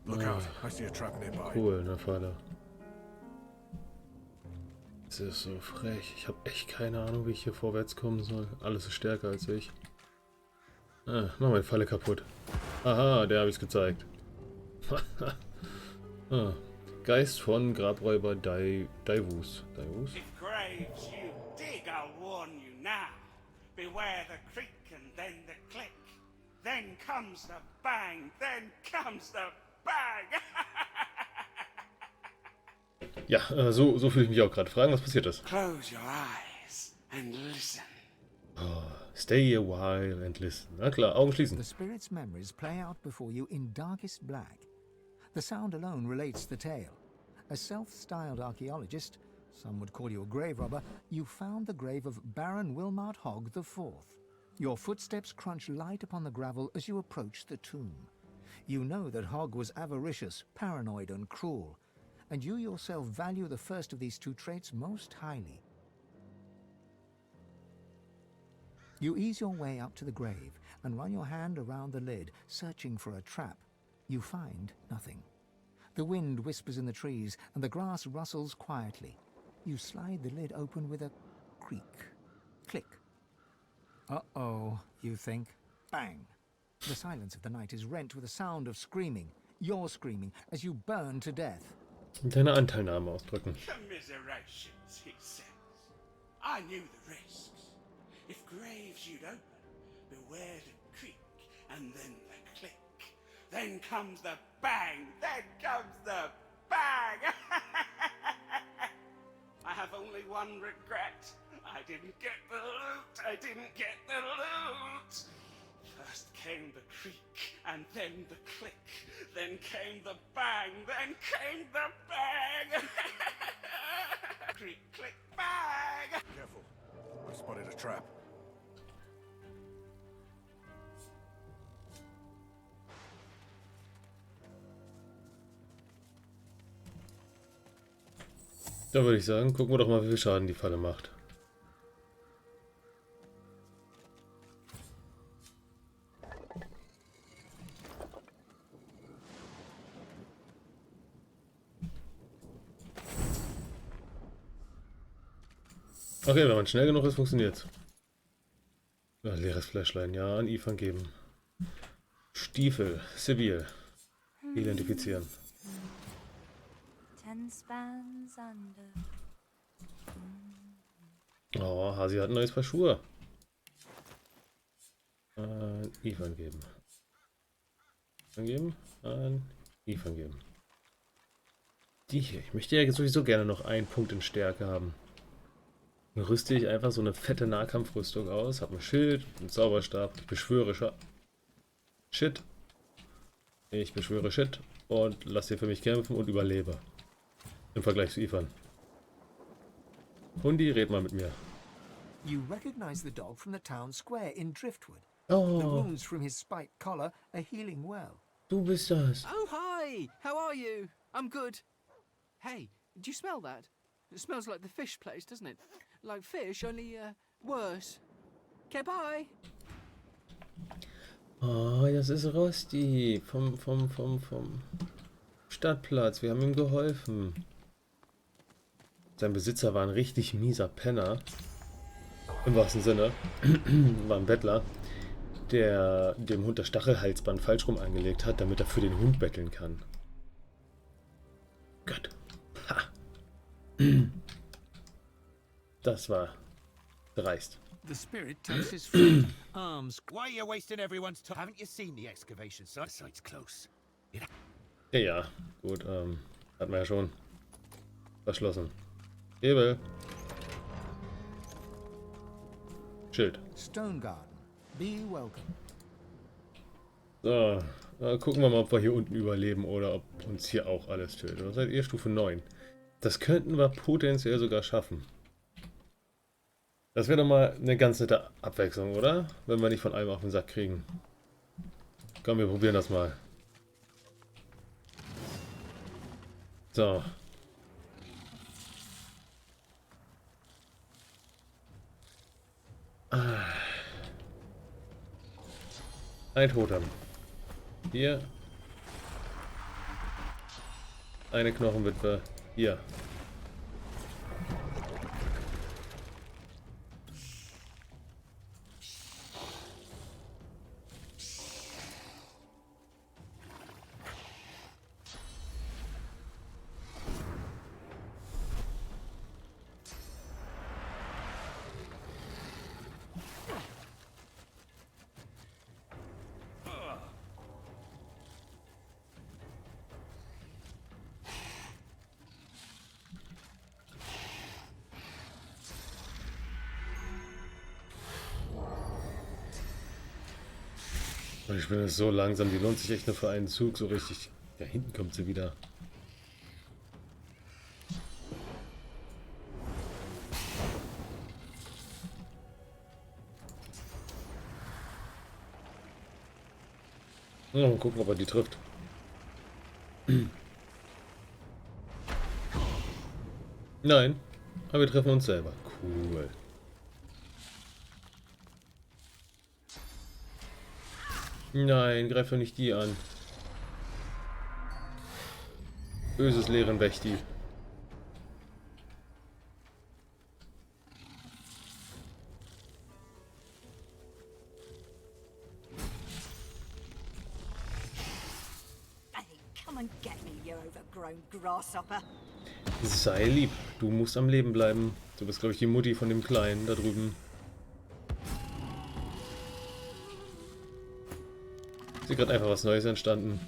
[SPEAKER 13] Look out, I see a trap nearby.
[SPEAKER 1] Cool, eine Falle. Das ist so frech. Ich habe echt keine Ahnung, wie ich hier vorwärts kommen soll. Alles ist stärker als ich. Mach meine Falle kaputt. Aha, der habe ich es gezeigt. Geist von Grabräuber Daivus.
[SPEAKER 14] If graves you dig, I'll warn you now. Beware the creak and then the click. Then comes the bang, then comes the bang.
[SPEAKER 1] Ja, so fühle ich mich auch gerade. Fragen, was passiert ist.
[SPEAKER 14] Close your eyes and listen.
[SPEAKER 1] Stay a while and listen. Na klar, Augen schließen.
[SPEAKER 2] The spirit's memories play out before you in darkest black. The sound alone relates the tale. A self-styled archaeologist, some would call you a grave robber, you found the grave of Baron Wilmart Hogg IV. Your footsteps crunch light upon the gravel as you approach the tomb. You know that Hogg was avaricious, paranoid, and cruel, and you yourself value the first of these two traits most highly. You ease your way up to the grave and run your hand around the lid, searching for a trap. You find nothing. The wind whispers in the trees, and the grass rustles quietly. You slide the lid open with a creak. Click. Uh-oh, you think. Bang! The silence of the night is rent with a sound of screaming. You're screaming as you burn to death.
[SPEAKER 1] Deine Anteilnahme ausdrücken.
[SPEAKER 14] Commiserations, he says. I knew the risks. If graves you'd open, beware the creak, and then the click. Then comes the bang, then comes the bang! I have only one regret. I didn't get the loot, I didn't get the loot! First came the creak, and then the click. Then came the bang, then came the bang! Creak, click, bang!
[SPEAKER 13] Careful. I spotted a trap.
[SPEAKER 1] Da würde ich sagen, gucken wir doch mal, wie viel Schaden die Falle macht. Okay, wenn man schnell genug ist, funktioniert's. Ja, leeres Fläschlein, ja, an Ethan geben. Stiefel, Sibyl. Identifizieren.
[SPEAKER 15] 10 spans under.
[SPEAKER 1] Oh, Hasi hat ein neues Paar Schuhe. Ethan geben. Geben. An Ethan geben. Die hier. Ich möchte ja sowieso gerne noch einen Punkt in Stärke haben. Dann rüste ich einfach so eine fette Nahkampfrüstung aus. Hab ein Schild, einen Zauberstab. Ich beschwöre Shit. Ich beschwöre Shit und lasse hier für mich kämpfen und überlebe. Im Vergleich zu Ethan. Hundi, red mal mit mir.
[SPEAKER 2] You recognize the dog from the town square in Driftwood.
[SPEAKER 1] Oh.
[SPEAKER 2] The wounds from his spiked collar are healing well.
[SPEAKER 1] Du bist das.
[SPEAKER 16] Oh, hi! How are you? I'm good. Hey, do you smell that? It smells like the fish place, doesn't it? Like fish, only, worse. Okay, bye!
[SPEAKER 1] Oh, das ist Rosti vom Stadtplatz. Wir haben ihm geholfen. Sein Besitzer war ein richtig mieser Penner. Im wahrsten Sinne. War ein Bettler, der dem Hund das Stachelhalsband falsch rum angelegt hat, damit er für den Hund betteln kann. Gott. Ha. Das war dreist.
[SPEAKER 12] The spirit touches his feet, arms. Why are you wasting everyone's time? Haven't you seen the excavation site? The site's close.
[SPEAKER 1] Ja, gut, hatten wir ja schon verschlossen. Hebel. Schild.
[SPEAKER 2] Stone Garden. Be welcome.
[SPEAKER 1] So, gucken wir mal, ob wir hier unten überleben oder ob uns hier auch alles tötet. Was seid ihr? Stufe 9. Das könnten wir potenziell sogar schaffen. Das wäre doch mal eine ganz nette Abwechslung, oder? Wenn wir nicht von einem auf den Sack kriegen. Komm, wir probieren das mal. So. Ein Totem. Hier. Eine Knochenwitwe. Hier. Ich bin jetzt so langsam, die lohnt sich echt nur für einen Zug, so richtig. Ja, hinten kommt sie wieder. Mal gucken, ob er die trifft. Nein, aber wir treffen uns selber. Cool. Nein, greif doch nicht die an. Böses Leerenwächti.
[SPEAKER 5] Come and get me, you overgrown grasshopper.
[SPEAKER 1] Sei lieb, du musst am Leben bleiben. Du bist, glaube ich, die Mutti von dem Kleinen da drüben. Ist hier gerade einfach was Neues entstanden.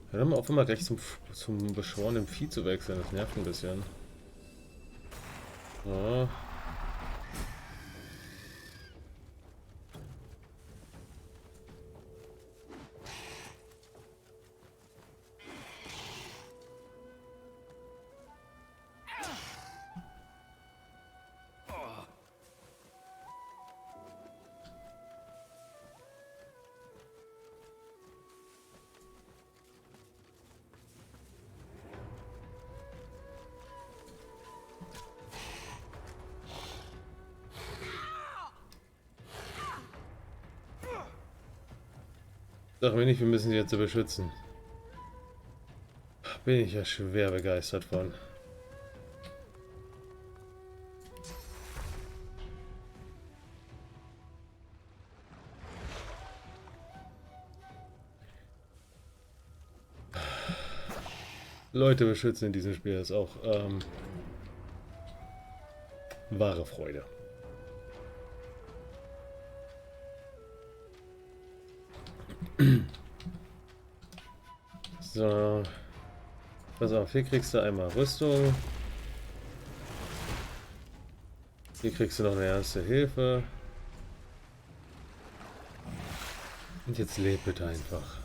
[SPEAKER 1] Hör doch mal auf, immer gleich zum beschworenen Vieh zu wechseln. Das nervt ein bisschen. Oh. Sag mir nicht, wir müssen sie jetzt beschützen. Bin ich ja schwer begeistert von. Leute beschützen in diesem Spiel ist auch wahre Freude. So. Pass auf, hier kriegst du einmal Rüstung. Hier kriegst du noch eine erste Hilfe. Und jetzt leb bitte einfach.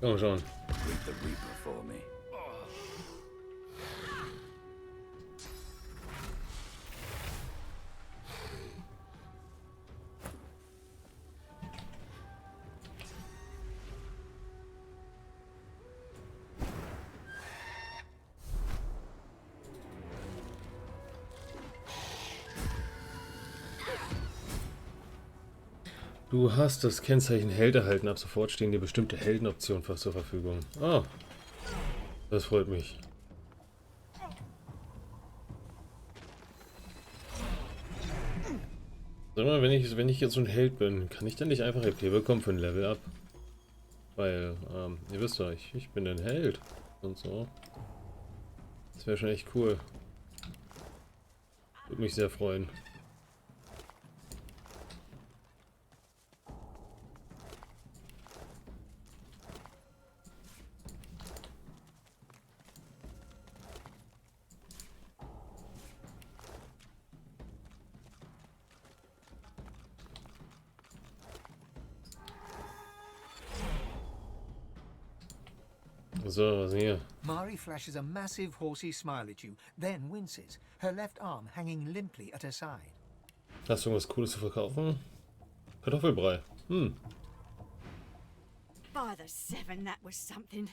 [SPEAKER 1] Komm schon. Du hast das Kennzeichen Held erhalten. Ab sofort stehen dir bestimmte Heldenoptionen zur Verfügung. Ah, das freut mich. Sag mal, wenn ich jetzt so ein Held bin, kann ich dann nicht einfach EP bekommen für ein Level Up? Weil, ihr wisst ja, ich bin ein Held und so. Das wäre schon echt cool. Würde mich sehr freuen. So, was ist hier?
[SPEAKER 2] Mari flashes a massive horsey smile at you, then winces, her left arm hanging limply at her side.
[SPEAKER 1] Hast du irgendwas Cooles zu verkaufen? Kartoffelbrei. Hm.
[SPEAKER 5] By the seven, that was something.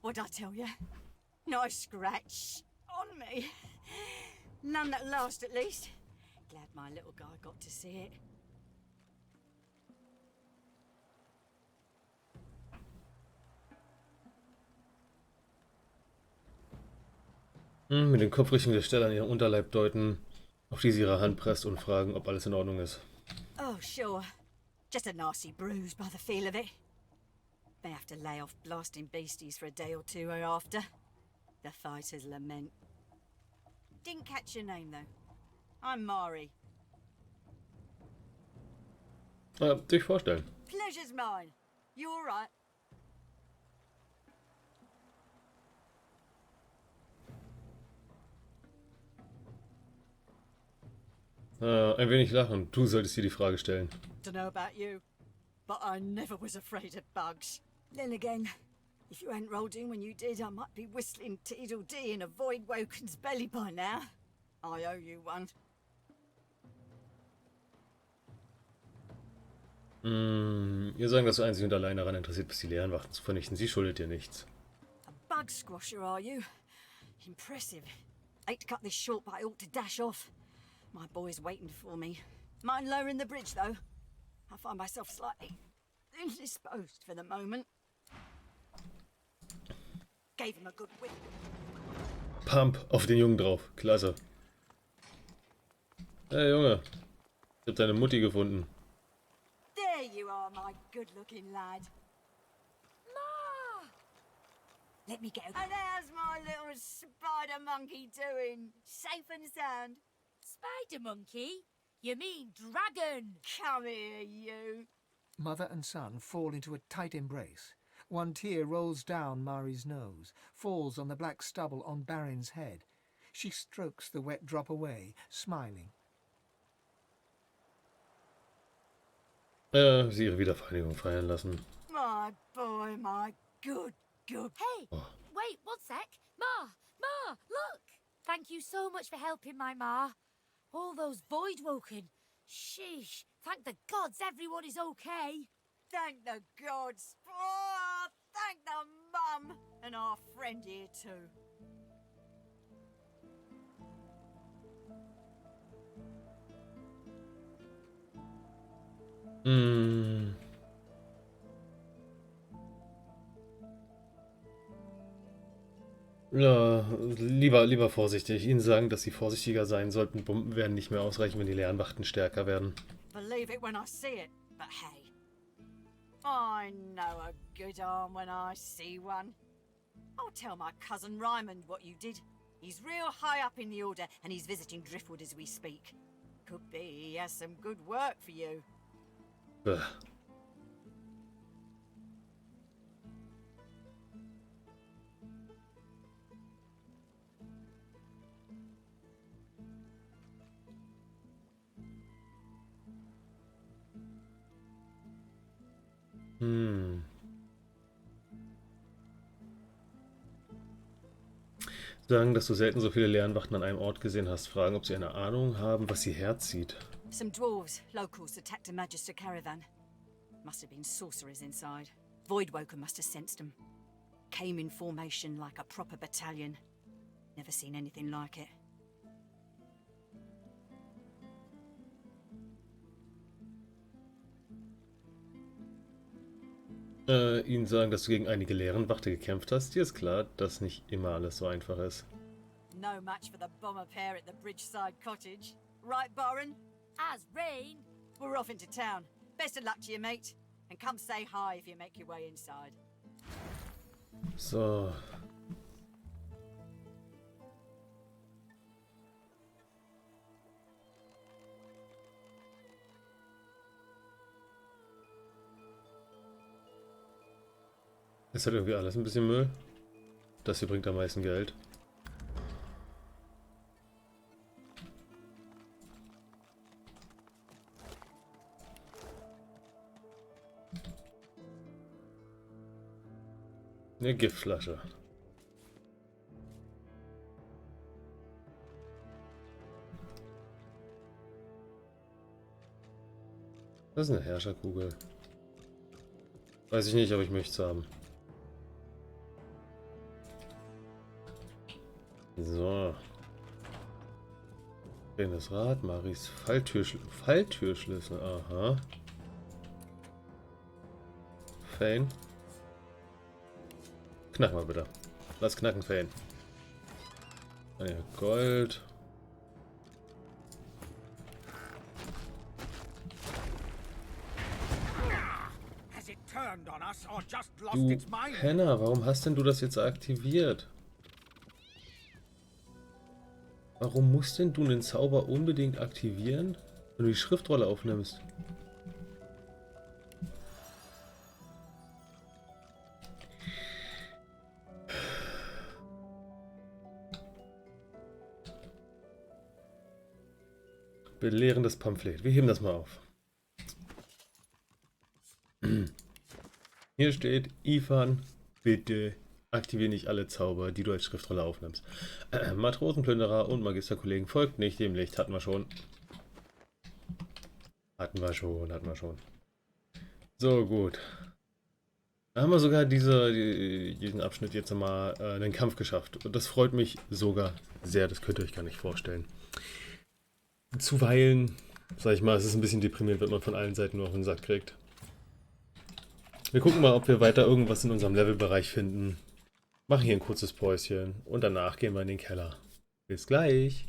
[SPEAKER 5] What'd I tell you? Not a scratch on me. None that last, at least. Glad my little guy got to see it.
[SPEAKER 1] Mit den Kopfrichtungen der Stelle an ihrem Unterleib deuten, auf die sie ihre Hand presst und fragen, ob alles in Ordnung ist.
[SPEAKER 17] Oh, sure. Just a nasty bruise by the feel of it. May have to lay off blasting beasties for a day or two after. The fighters lament. Didn't catch your name, though. I'm Mari.
[SPEAKER 1] Dich vorstellen.
[SPEAKER 17] Pleasure's mine. You all right?
[SPEAKER 1] Ein wenig lachen. Du solltest dir die Frage stellen.
[SPEAKER 17] Dunno about you, but I never was afraid of bugs. Then again, if you hadn't rolled in when you did, I might be whistling Teedle-Dee in a void woken's belly by now. I owe you one.
[SPEAKER 1] Ihr sagen, dass du einzig und allein daran interessiert bist, die Leerenwachten zu vernichten. Sie schuldet dir nichts.
[SPEAKER 17] A bug squasher, are you? Impressive. Hate to cut this short, but I ought to dash off. My boy's waiting for me. Mind lowering the bridge, though? I find myself slightly indisposed for the moment. Gave him a good whip.
[SPEAKER 1] Pump auf den Jungen drauf. Klasse. Hey Junge, ich hab deine Mutti gefunden.
[SPEAKER 17] There you are, my good-looking lad. Ma! Let me go. And how's my little spider monkey doing? Safe and sound?
[SPEAKER 5] Spider monkey? You mean dragon?
[SPEAKER 17] Come here, you.
[SPEAKER 2] Mother and son fall into a tight embrace. One tear rolls down Mari's nose, falls on the black stubble on Barin's head. She strokes the wet drop away, smiling.
[SPEAKER 1] Sie ihre Wiedervereinigung feiern lassen.
[SPEAKER 17] My boy, my good.
[SPEAKER 5] Hey, wait, one sec. Ma, look. Thank you so much for helping my ma. All those void woken. Sheesh, thank the gods everyone is okay.
[SPEAKER 17] Thank the gods. Oh, thank the mum. And our friend here too.
[SPEAKER 1] Ja, lieber vorsichtig. Ihnen sagen, dass sie vorsichtiger sein sollten. Bomben werden nicht mehr ausreichen, wenn die Leerenwachten stärker werden.
[SPEAKER 17] Believe it when I see it, but hey. I know a good arm when I see one. I'll tell my cousin Raymond what you did. He's real high up in the order and he's visiting Driftwood as we speak. Could be he has some good work for you.
[SPEAKER 1] Sagen, dass du selten so viele Leerenwachten an einem Ort gesehen hast. Fragen, ob sie eine Ahnung haben, was sie herzieht.
[SPEAKER 17] Some dwarves, locals, attacked a Magister caravan. Must have been sorcerers inside. Voidwoken must have sensed them. Came in formation like a proper battalion. Never seen anything like it.
[SPEAKER 1] Ihnen sagen, dass du gegen einige Leerenwachte gekämpft hast. Dir ist klar, dass nicht immer alles so einfach ist.
[SPEAKER 17] No match for the bomber pair at the Bridgeside Cottage. Right, Baron?
[SPEAKER 5] As rain.
[SPEAKER 17] We're off into town. Best of luck to you, mate. And come say hi if you make your way inside.
[SPEAKER 1] So. Ist halt irgendwie alles ein bisschen Müll. Das hier bringt am meisten Geld. Eine Giftflasche. Das ist eine Herrscherkugel. Weiß ich nicht, aber ich möchte es haben. So. Das Rad, Maris Falltürschlüssel. Aha. Fane. Knack mal bitte. Lass knacken, Fane. Ah ja, Gold. Du Penner, warum hast denn du das jetzt aktiviert? Warum musst denn du den Zauber unbedingt aktivieren, wenn du die Schriftrolle aufnimmst? Belehrendes Pamphlet. Wir heben das mal auf. Hier steht, Ivan, bitte aktiviere nicht alle Zauber, die du als Schriftrolle aufnimmst. Matrosenplünderer und Magisterkollegen folgt nicht dem Licht. Hatten wir schon. Hatten wir schon. So, gut. Da haben wir sogar diesen Abschnitt jetzt mal den Kampf geschafft. Und das freut mich sogar sehr. Das könnt ihr euch gar nicht vorstellen. Zuweilen, sag ich mal, es ist ein bisschen deprimierend, wenn man von allen Seiten nur auf den Sack kriegt. Wir gucken mal, ob wir weiter irgendwas in unserem Levelbereich finden. Machen hier ein kurzes Päuschen und danach gehen wir in den Keller. Bis gleich!